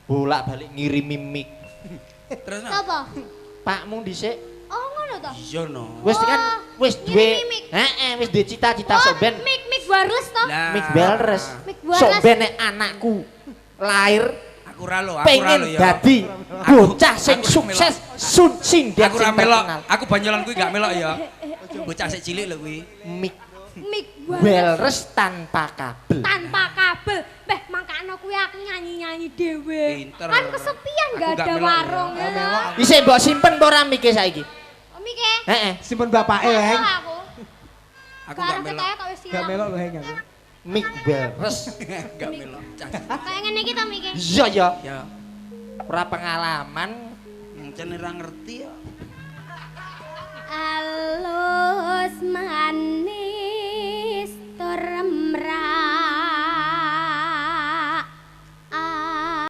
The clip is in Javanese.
bolak-balik ngirimi mic. Terus no? Sapa? Pakmu dhisik. Oh ngono to. Iya no. Wis kan wis duwe ngirimi mic. heeh wis duwe cita-cita sok ben Mik wireless to. mic wireless. Mic wireless. Sok ben nek anakku lahir Aku ra lo pengen ya. dadi bocah sing sukses sing Aku ra melok. terkenal. Aku banyolan kuwi gak melok ya. Bocah sik cilik lho kuwi. Mic Mik wireless tanpa kabel. tanpa kabel. Beh, mangkane kuwi aku nyanyi-nyanyi dhewe. Pinter. Kan kesepian Aku gak gak ada melok ya. warung ya. Isih mbok simpen apa ora mike saiki? Oh Mike. Heeh. Simpen bapake Heng. Aku. Aku gak melok. Kok wis Gak melok lho Heng aku. Mic wireless. Gak melok. Kayak ngene iki to Mike. Iya ya. Ya, Ora pengalaman. mungkin ora ngerti ya. Alus manis